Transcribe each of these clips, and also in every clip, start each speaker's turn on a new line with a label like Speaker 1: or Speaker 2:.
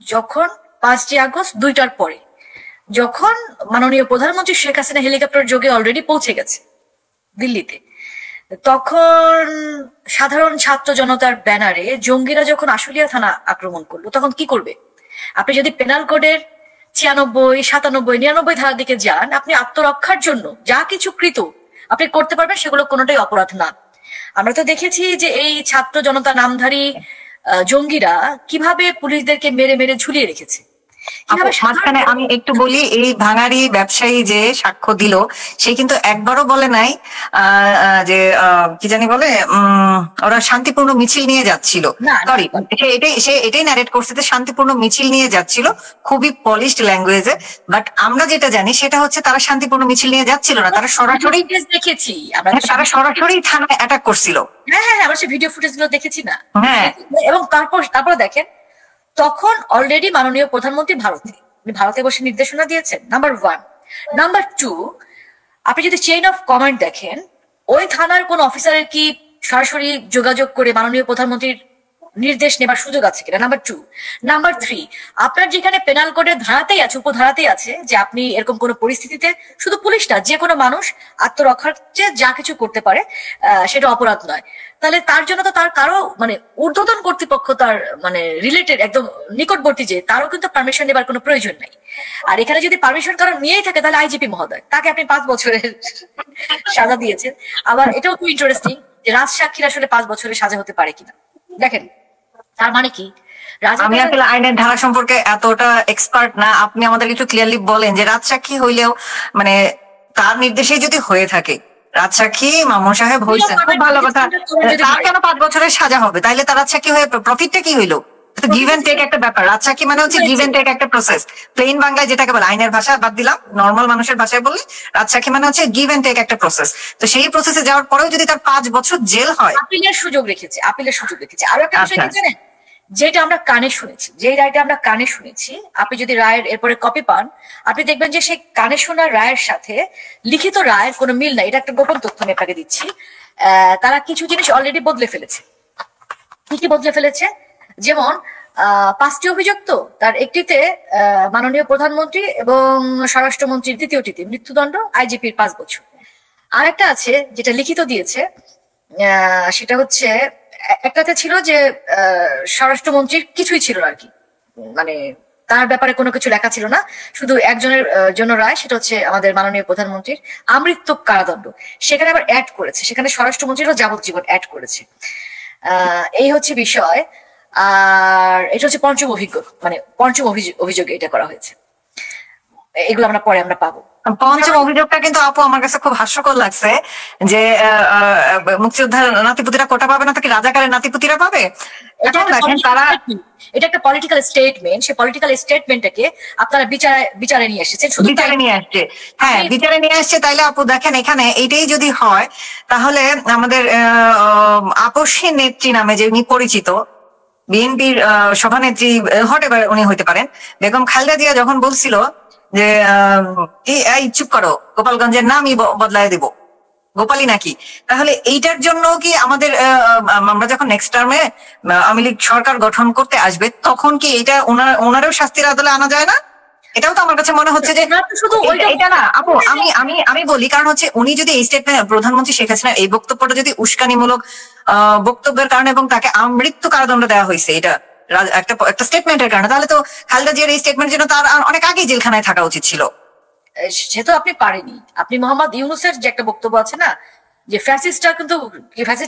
Speaker 1: যখন 5ই আগস্ট 2টার পরে যখন মাননীয় প্রধানমন্ত্রী শেখ হাসিনা হেলিকপ্টার যোগে অলরেডি পৌঁছে গেছে দিল্লিতে, তখন সাধারণ ছাত্র জনতার ব্যানারে জঙ্গিরা যখন আশুলিয়া থানা আক্রমণ করলো, তখন কি করবে? আপনি যদি পেনাল কোডের 96, 97, 99 ধারার দিকে যান, আপনি আত্মরক্ষার জন্য যা কিছু কৃত আপনি করতে পারবেন, সেগুলো কোনোটাই অপরাধ না। আমরা তো দেখেছি যে এই ছাত্র জনতা নামধারী জঙ্গিরা কিভাবে পুলিশদেরকে মেরে মেরে ঝুলিয়ে রেখেছে।
Speaker 2: মাঝখানে আমি একটু বলি, এই ভাঙারি ব্যবসায়ী যে সাক্ষ্য দিল সে কিন্তু একবারও বলে নাই যে কি জানি বলে ওরা শান্তিপূর্ণ মিছিল নিয়ে যাচ্ছিল। সরি, সে এটাই ন্যারেট করছে যে শান্তিপূর্ণ মিছিল নিয়ে যাচ্ছিল, খুবই পলিশড ল্যাঙ্গুয়েজে। বাট আমরা যেটা জানি সেটা হচ্ছে তারা শান্তিপূর্ণ মিছিল নিয়ে যাচ্ছিল না, তারা সরাসরি দেখেছি, তারা সরাসরি থানায় অ্যাটাক করছিল।
Speaker 1: হ্যাঁ, আমরা সেই ভিডিও ফুটেজ গুলো দেখেছি না? হ্যাঁ। এবং তারপর দেখেন, তখন অলরেডি মাননীয় প্রধানমন্ত্রী ভারতে বসে নির্দেশনা দিয়েছেন, নাম্বার 1। নাম্বার 2, আপনি যদি চেইন অফ কমান্ড দেখেন, ওই থানার কোন অফিসারের কি সরাসরি যোগাযোগ করে মাননীয় প্রধানমন্ত্রীর নির্দেশ নেবার সুযোগ আছে কিনা? নাম্বার 2। নাম্বার 3, আপনার যেখানে পেনাল কোডের ধারাতেই আছে, উপধারাতেই আছে যে আপনি এরকম কোন পরিস্থিতিতে শুধু পুলিশ না, যে কোনো মানুষ আত্মরক্ষার চেয়ে যা কিছু করতে পারে সেটা অপরাধ নয়। তাহলে তার জন্য তো তার কারো মানে ঊর্ধ্বতন কর্তৃপক্ষ, তার মানে রিলেটেড একদম নিকটবর্তী, যে তারও কিন্তু পারমিশন নেবার কোনো প্রয়োজন নাই। আর এখানে যদি পারমিশন কারো নিয়েই থাকে, তাহলে আইজিপি মহোদয়, তাকে আপনি 5 বছরের সাজা দিয়েছেন। আবার এটাও খুব ইন্টারেস্টিং যে রাজসাক্ষীর আসলে 5 বছরের সাজা হতে পারে কিনা। দেখেন, তার মানে কি?
Speaker 2: আমি আসলে আইনের ধারা সম্পর্কে এতটা এক্সপার্ট না, আপনি আমাদের একটু ক্লিয়ারলি বলেন যে রাজসাক্ষী হইলেও মানে তার নির্দেশে যদি হয়ে থাকে, রাজসাক্ষী মামুন সাহেব হয়েছেন, খুব ভালো কথা, তার কেন 5 বছরের সাজা হবে? তাইলে তার রাজসাক্ষী হয়ে প্রফিটটা কি হইলো? গিভ এন্ড টেক একটা ব্যাপার। রাজসাক্ষী মানে হচ্ছে গিভ এন্ড টেক একটা প্রসেস। প্লেন বাংলায় যেটাকে বলে, আইনের ভাষা বাদ দিলাম, নর্মাল মানুষের ভাষায় বললে রাজসাক্ষী মানে হচ্ছে গিভ এন্ড টেক একটা প্রসেস। তো সেই প্রসেসে যাওয়ার পরেও যদি তার 5 বছর জেল হয়,
Speaker 1: আপিলের সুযোগ রেখেছে। আরো একটা বিষয় কি জানেন, যেটা আমরা কানে শুনেছি, যে রায়টা আমরা কানে শুনেছি, আপনি যদি রায়ের এরপরে কপি পান, আপনি দেখবেন যে সেই কানে শোনা রায়ের সাথে লিখিত রায়ের কোনো মিল নাই। এটা একটা গোপন তথ্য আমি আপনাকে দিচ্ছি। তারা কিছু জিনিস অলরেডি বদলে ফেলেছে। কি বদলে ফেলেছে? যেমন 5টি অভিযুক্ত, তার একটিতে মাননীয় প্রধানমন্ত্রী এবং স্বরাষ্ট্রমন্ত্রীর দ্বিতীয়টিতে মৃত্যুদণ্ড, আইজিপির 5 বছর। আর একটা আছে যেটা লিখিত দিয়েছে, সেটা হচ্ছে একটাতে ছিল যে স্বরাষ্ট্রমন্ত্রীর কিছুই ছিল না আর কি, মানে তার ব্যাপারে কোনো কিছু লেখা ছিল না, শুধু একজনের জন্য রায়, সেটা হচ্ছে আমাদের মাননীয় প্রধানমন্ত্রীর আমৃত্যু কারাদণ্ড। সেখানে আবার অ্যাড করেছে, সেখানে স্বরাষ্ট্রমন্ত্রীরও যাবজ্জীবন অ্যাড করেছে। এই হচ্ছে বিষয়। আর এটা হচ্ছে পঞ্চম অভিযোগে এটা করা হয়েছে। এগুলো আমরা পরে পাবো।
Speaker 2: পঞ্চম অভিযোগটা কিন্তু আপু আমার কাছে খুব হাস্যকর লাগছে, যে মুক্তিযোদ্ধার নাতিপুতিরা কোটা পাবে না, তাকে রাজাকারের নাতিপুতিরা পাবে।
Speaker 1: এটা একটা পলিটিক্যাল স্টেটমেন্ট। সেই পলিটিক্যাল স্টেটমেন্টটাকে আপনারা বিচারে নিয়ে এসেছেন, শুধু
Speaker 2: বিচারে নিয়ে আসছে। হ্যাঁ, বিচারে নিয়ে আসছে। তাইলে আপু দেখেন, এখানে এইটাই যদি হয়, তাহলে আমাদের আপসী নেত্রী নামে যে উনি পরিচিত, বিএনপির সভানেত্রী হটেবার উনি হইতে পারেন, বেগম খালেদা জিয়া যখন বলছিল যে এই চুপ করো, গোপালগঞ্জের নামই বদলায় দিব, গোপালী নাকি, তাহলে এইটার জন্য কি আমাদের আমরা যখন নেক্সট টার্মে আওয়ামী লীগ সরকার গঠন করতে আসবে, তখন কি এটা ওনারও শাস্তির আদলে আনা যায় না? এটাও তো আমার কাছে মনে হচ্ছে যে এটা না আপু, আমি বলি, কারণ হচ্ছে উনি যদি এই স্টেটমেন্ট, প্রধানমন্ত্রী শেখ হাসিনার এই বক্তব্যটা যদি উস্কানিমূলক বক্তব্যের কারণে এবং তাকে আমৃত্যু কারাদণ্ড দেওয়া হয়েছে এটা একটা স্টেটমেন্টের কারণে, তাহলে তো খালেদা জিয়ার এই স্টেটমেন্টের জন্য তার অনেক আগেই জেলখানায় থাকা উচিত ছিল।
Speaker 1: সে তো আপনি পারেনি। আপনি মোহাম্মদ ইউনূসের যে একটা বক্তব্য আছে না, যে ফ্যাসিস্টটা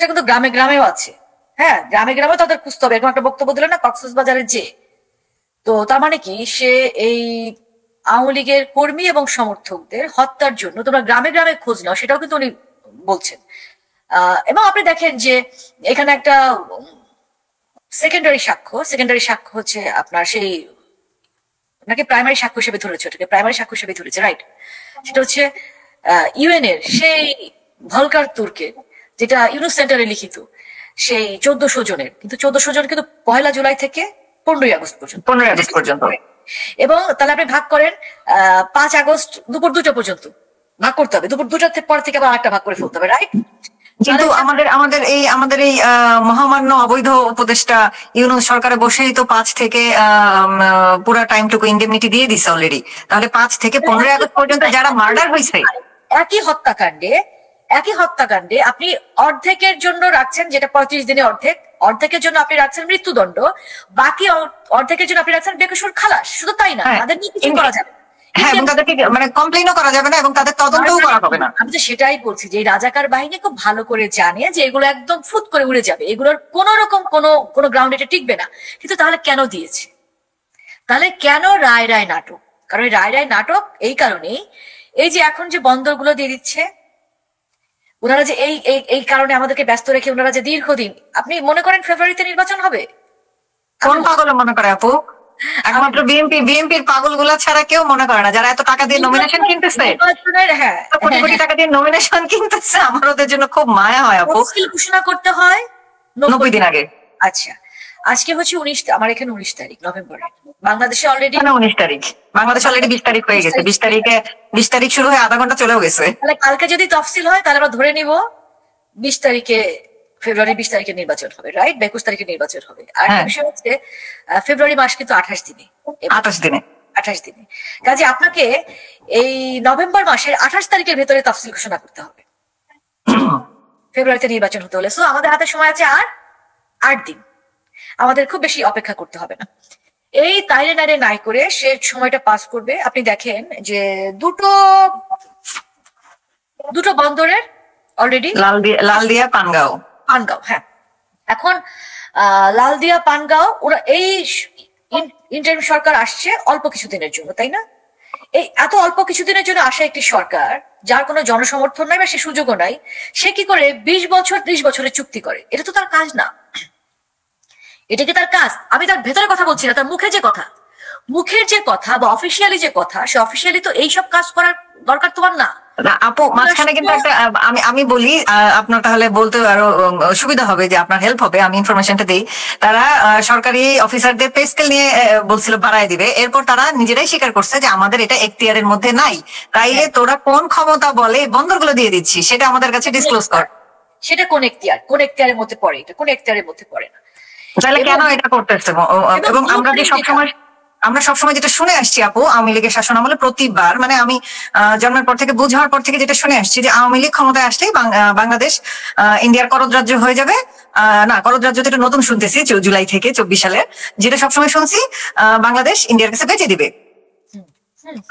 Speaker 1: কিন্তু গ্রামে গ্রামেও আছে। হ্যাঁ, গ্রামে গ্রামেও তাদের খুঁজতে হবে, এরকম একটা বক্তব্য দিল না কক্সবাজারের যে। তো তার মানে কি, সে এই আওয়ামী লীগের কর্মী এবং সমর্থকদের হত্যার জন্য তোমরা গ্রামে গ্রামে খোঁজ নাও, সেটাও কিন্তু উনি বলছেন। এবং আপনি দেখেন যে এখানে একটা সেকেন্ডারি সাক্ষ্য হচ্ছে আপনার সেই, নাকি প্রাইমারি সাক্ষ্য হিসেবে ধরেছে, ওটাকে প্রাইমারি সাক্ষ্য হিসেবে ধরেছে, রাইট? সেটা হচ্ছে ইউএন এর সেই ভলকার তুর্কে, যেটা ইউনুস সেন্টারে লিখিত, সেই 1400 জনের, কিন্তু 1400 জন কিন্তু 1 জুলাই থেকে 15 আগস্ট পর্যন্ত। এবং তাহলে আপনি ভাগ করেন 5 আগস্ট দুপুর 2টা পর্যন্ত ভাগ করতে হবে, দুপুর 2টার পর থেকে আবার একটা ভাগ করে ফেলতে হবে, রাইট?
Speaker 2: কিন্তু আমাদের এই মহামান্য অবৈধ উপদেষ্টা ইউনূস সরকারে বসেই তো 5 থেকে পুরা টাইমটুকু ইন্ডেমনিটি দিয়ে দিছে অলরেডি। তাহলে 5 থেকে 15 আগস্ট পর্যন্ত যারা মার্ডার হয়েছে
Speaker 1: একই হত্যাকাণ্ডে আপনি অর্ধেকের জন্য রাখছেন, যেটা 35 দিনে অর্ধেকের জন্য আপনি রাখছেন মৃত্যুদণ্ড, বাকি অর্ধেকের জন্য আপনি রাখছেন বেকসুর খালাস। শুধু তাই না, তাদের নিয়ে কিছু করা যাবে,
Speaker 2: হ্যাঁ, এবং তাদেরকে মানে কমপ্লেইনও করা যাবে না এবং তাদের তদন্তও করা হবে না।
Speaker 1: আমি তো সেটাই বলছি যে রাজাকার বাহিনী খুব ভালো করে জানে যে এগুলো একদম ফুট করে উড়ে যাবে, এগুলোর কোন রকম কোনো গ্রাউন্ড এটা টিকবে না। কিন্তু তাহলে কেন দিয়েছে? তাহলে কেন রায় নাটক? কারণ রায় নাটক এই কারণেই, এই যে এখন যে বন্দরগুলো দিয়ে দিচ্ছে ওনারা যে এই কারণে আমাদেরকে ব্যস্ত রেখে ওনারা যে দীর্ঘদিন, আপনি মনে করেন ফেব্রুয়ারিতে নির্বাচন হবে?
Speaker 2: কোন পাগল মনে করে আপু? একমাত্র বিএনপির পাগল গুলা ছাড়া কেউ মনে করে না, যারা এত টাকা দিয়ে নমিনেশন কিনতেছে, কোটি কোটি টাকা দিয়ে নমিনেশন কিনতেছে। আমার ওদের জন্য খুব মায়া হয় আপু।
Speaker 1: ঘোষণা করতে হয়
Speaker 2: 90 দিন আগে।
Speaker 1: আচ্ছা, আজকে হচ্ছে 19, আমার এখানে 19 তারিখ নভেম্বরের, বাংলাদেশে অলরেডি
Speaker 2: 19 তারিখ, বাংলাদেশে অলরেডি 20 তারিখ হয়ে গেছে। 20 তারিখ শুরু হয়ে আধা ঘন্টা চলেও গেছে।
Speaker 1: তাহলে কালকে যদি তফসিল হয় তাহলে আমরা ধরে নিব 20 তারিখে, ফেব্রুয়ারি 20 তারিখে নির্বাচন হবে, রাইট? 21 তারিখে নির্বাচন হবে। আর বিষয় হচ্ছে ফেব্রুয়ারি মাস কিন্তু 28 দিনে। কাজে আপনাকে এই নভেম্বর মাসের 28 তারিখের ভেতরে তফসিল ঘোষণা করতে হবে ফেব্রুয়ারিতে নির্বাচন হতে হলে। সো আমাদের হাতে সময় আছে আর 8 দিন, আমাদের খুব বেশি অপেক্ষা করতে হবে না। এই তাইরে নাইরে নাই করে সে সময়টা পাস করবে। আপনি দেখেন যে দুটো বন্দরের অলরেডি
Speaker 2: লালদিয়া পানগাঁও,
Speaker 1: হ্যাঁ, এখন লালদিয়া পানগাঁও, ওরা এই ইন্টারিম সরকার আসছে অল্প কিছুদিনের জন্য, তাই না? এই এত অল্প কিছুদিনের জন্য আসা একটি সরকার যার কোনো জনসমর্থন নাই বা সে সুযোগও নাই, সে কি করে 20 বছর 30 বছরের চুক্তি করে? এটা তো তার কাজ না। এটা কি তার কাজ? আমি তার ভেতরে কথা বলছি না, তার মুখের যে কথা বা অফিসিয়ালি যে কথা, সে অফিসিয়ালি তো এইসব কাজ করার দরকার তোমার না।
Speaker 2: আপু মাঝখানে কিন্তু একটা আমি বলি, আপনার তাহলে বলতে আরো সুবিধা হবে, যে আপনার হেল্প হবে, আমি ইনফরমেশনটা দিই। তারা সরকারি অফিসারদের পে স্কেল নিয়ে বলছিল বাড়ায় দিবে, এরপর তারা নিজেরাই স্বীকার করছে যে আমাদের এটা এখতিয়ারের মধ্যে নাই। তাইলে তোরা কোন ক্ষমতা বলে বন্দরগুলো দিয়ে দিচ্ছি সেটা আমাদের কাছে ডিসক্লোজ কর।
Speaker 1: সেটা কোন এখতিয়ারের মধ্যে পড়ে? এটা কোন এখতিয়ারের মধ্যে পড়ে না।
Speaker 2: তাহলে কেন এটা করতেছে? এবং আমরা সবসময় যেটা শুনে আসছি আপু, আওয়ামী লীগের শাসন আমলে প্রতিবার, মানে আমি জন্মের পর থেকে, বুঝ হওয়ার পর থেকে যেটা শুনে আসছি, যে আওয়ামী লীগ ক্ষমতায় আসলেই বাংলাদেশ ইন্ডিয়ার করদ রাজ্য হয়ে যাবে। না, করদ রাজ্য এটা নতুন শুনতেছি জুলাই থেকে 24 সালে, যেটা সবসময় শুনছি বাংলাদেশ ইন্ডিয়ার কাছে বেচে দিবে।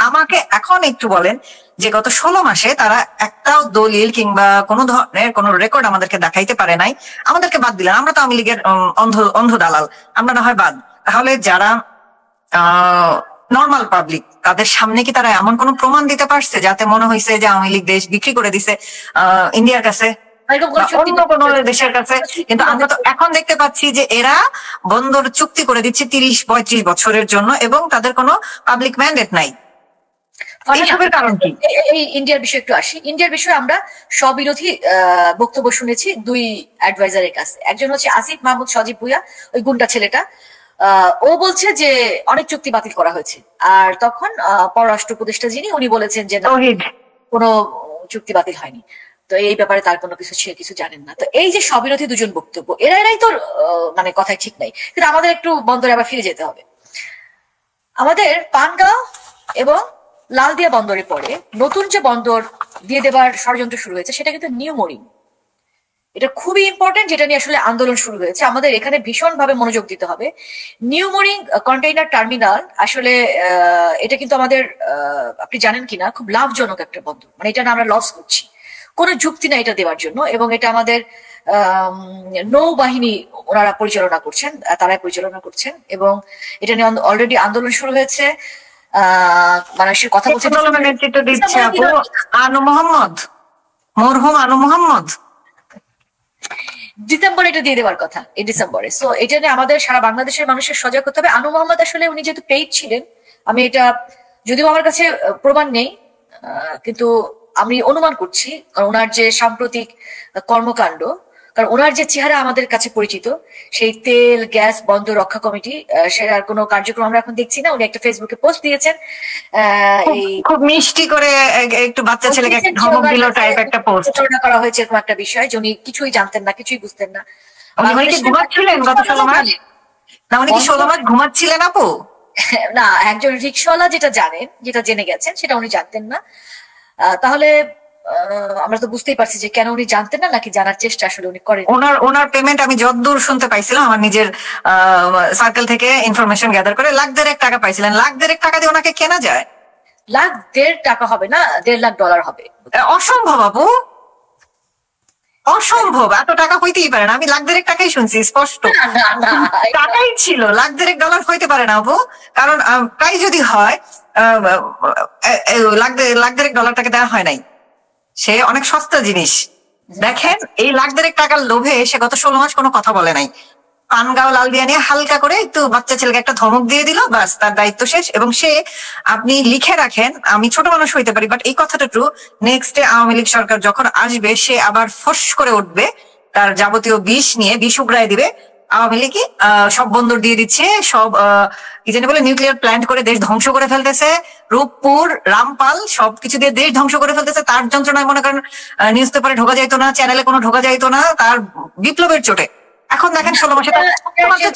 Speaker 2: আমাকে এখন একটু বলেন যে গত 16 মাসে তারা একটাও দলিল কিংবা কোনো ধরনের কোনো রেকর্ড আমাদেরকে দেখাইতে পারে নাই। আমাদেরকে বাদ দিলেন, আমরা তো আওয়ামী লীগের অন্ধ দালাল, আমরা না হয় বাদ। তাহলে যারা নর্মাল পাবলিক, তাদের সামনে কি তারা এমন কোন প্রমাণ দিতে পারছে যাতে মনে হয়েছে যে আওয়ামী লীগ দেশ বিক্রি করে দিছে ইন্ডিয়ার কাছে, অন্য কোন দেশের কাছে? কিন্তু আমরা তো এখন দেখতে পাচ্ছি যে এরা বন্দর চুক্তি করে দিচ্ছে 30-35 বছরের জন্য, এবং তাদের কোনো পাবলিক ম্যান্ডেট নাই। এইসবের কারণ কি?
Speaker 1: এই ইন্ডিয়ার বিষয়ে একটু আসি। ইন্ডিয়ার বিষয়ে আমরা স্ববিরোধী বক্তব্য শুনেছি 2 অ্যাডভাইজারের কাছে। একজন হচ্ছে আসিফ মাহমুদ সজীব ভুইয়া, ওই গুন্ডা ছেলেটা, ও বলছে যে অনেক চুক্তি বাতিল করা হয়েছে। আর তখন পররাষ্ট্র উপদেষ্টা যিনি, উনি বলেছেন যে কোনো চুক্তি বাতিল হয়নি। তো এই ব্যাপারে তার কোনো কিছু জানেন না। তো এই যে স্ববিরোধী দুজন বক্তব্য, এরাই তো মানে কথাই ঠিক নাই। কিন্তু আমাদের একটু বন্দরে আবার ফিরে যেতে হবে। আমাদের পানগাঁও এবং লালদিয়া বন্দরের পরে নতুন যে বন্দর দিয়ে দেবার ষড়যন্ত্র শুরু হয়েছে, সেটা কিন্তু নিউ মোরিং। এটা খুবই ইম্পর্টেন্ট, যেটা নিয়ে আসলে আন্দোলন শুরু হয়েছে। আমাদের এখানে ভীষণ ভাবে মনোযোগ দিতে হবে। নিউ মোরিং কন্টেইনার টার্মিনাল, আসলে এটা কিন্তু আমাদের, আপনি জানেন কিনা, খুব লাভজনক একটা বন্দর। মানে এটা না আমরা লস করছি, কোনো যুক্তি না এটা দেওয়ার জন্য। এবং এটা আমাদের নৌবাহিনী ওনারা তারাই পরিচালনা করছেন। এবং এটা নিয়ে অলরেডি আন্দোলন শুরু হয়েছে। মানুষের কথা বলছে
Speaker 2: মরহুম আনু মোহাম্মদ,
Speaker 1: ডিসেম্বরে এটা দিয়ে দেওয়ার কথা, এই ডিসেম্বরে। সো এটা নিয়ে আমাদের সারা বাংলাদেশের মানুষের সজাগ হতে হবে। আনু মোহাম্মদ আসলে উনি যেহেতু পেইড ছিলেন, আমি এটা, যদিও আমার কাছে প্রমাণ নেই, কিন্তু আমি অনুমান করছি, কারণ ওনার যে সাম্প্রতিক কর্মকাণ্ড, কারণ ওনার যে চেহারা আমাদের কাছে পরিচিত, সেই তেল গ্যাস বন্ধ রক্ষা কমিটি, সেটার কোনো কার্যক্রম আমরা এখন দেখছি না। উনি একটা ফেসবুকে পোস্ট দিয়েছেন,
Speaker 2: খুব মিষ্টি করে একটু বাচ্চা ছেলেকে একটা ধমক দিল টাইপ একটা পোস্ট
Speaker 1: করা হয়েছে, এরকম একটা বিষয় যে উনি কিছুই জানতেন না, কিছুই বুঝতেন না।
Speaker 2: উনি কি ঘুমাচ্ছিলেন গত 16 মাস? না, উনি কি 16 মাস ঘুমাচ্ছিলেন আপু?
Speaker 1: না, একজন রিক্সাওয়ালা যেটা জানেন, যেটা জেনে গেছেন, সেটা উনি জানতেন না। তাহলে আমরা তো বুঝতেই পারছি যে কেন উনি জানতেন না, নাকি জানার চেষ্টা আসলে উনি করেন।
Speaker 2: ওনার পেমেন্ট আমি যতদূর শুনতে পাইছিলাম, আমার নিজের সার্কেল থেকে ইনফরমেশন গ্যাদার করে, $1,50,000 পাইছিলেন। $1,50,000 দিয়ে ওনাকে কেনা যায়?
Speaker 1: $1,50,000 হবে না, $1,50,000 হবে।
Speaker 2: অসম্ভব আপু, অসম্ভব। এত টাকা হইতেই পারে না। আমি $1,50,000 শুনছি স্পষ্ট। টাকাই ছিল, $1,50,000 হইতে পারে না আপু। কারণ তাই যদি হয়, $1,50,000 তাকে দেওয়া হয় নাই। সে অনেক সস্তা জিনিস। দেখেন, এই $1,50,000 লোভে সে গত 16 মাস কোনো কথা বলে নাই। পান গাও লাল দিয়া নিয়ে হালকা করে একটু বাচ্চা ছেলেকে একটা ধমক দিয়ে দিল, বাস, তার দায়িত্ব শেষ। এবং সে, আপনি লিখে রাখেন, আমি ছোট মানুষ হইতে পারি, বাট এই কথাটা true, next day Awami League সরকার যখন আসবে, সে আবার ফস করে উঠবে, তার যাবতীয় বিষ উগড়ায় দিবে। আওয়ামী লীগ সব বন্দর দিয়ে দিচ্ছে, সব কি জানি বলে নিউক্লিয়ার প্ল্যান্ট করে দেশ ধ্বংস করে ফেলতেছে, রূপপুর রামপাল সবকিছু দিয়ে দেশ ধ্বংস করে ফেলতেছে। তার যন্ত্রণায় মনে করেন নিউজ পেপারে ঢোকা যাইতো না, চ্যানেলে কোনো ঢোকা যাইতো না, তার বিপ্লবের চোটে। এখন দেখেন 16 মাসে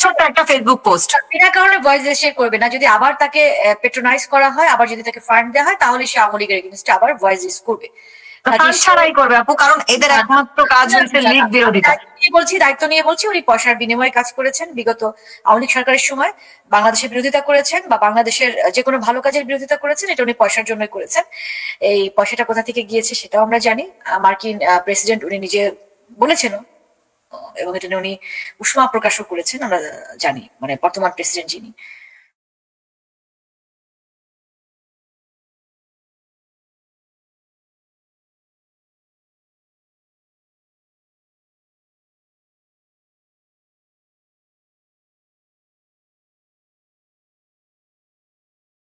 Speaker 2: ছোট্ট একটা ফেসবুক পোস্ট,
Speaker 1: বিনা কারণে ভয়েস রেজিস্টার করবে না। যদি আবার তাকে পেট্রোনাইজ করা হয়, আবার যদি তাকে ফান্ড দেওয়া হয়, তাহলে সে আওয়ামী লীগের এগেইনস্টে আবার ভয়েস রেজিস্ট করবে।
Speaker 2: ছাড়াই করবে আপু, কারণ এদের একমাত্র কাজ হচ্ছে লীগ বিরোধিতা।
Speaker 1: দায়িত্ব নিয়ে বলছি, উনি পয়সার বিনিময়ে কাজ করেছেন। বিগত আওয়ামী লীগ সরকারের সময় বাংলাদেশের বিরোধিতা করেছেন, বা বাংলাদেশের যে কোনো ভালো কাজের বিরোধিতা করেছেন, এটা উনি পয়সার জন্যই করেছেন। এই পয়সাটা কোথা থেকে গিয়েছে সেটাও আমরা জানি। মার্কিন প্রেসিডেন্ট উনি নিজে বলেছেন, এবং এটা নিয়ে উনি উষ্মা প্রকাশও করেছেন, আমরা জানি, মানে বর্তমান প্রেসিডেন্ট যিনি।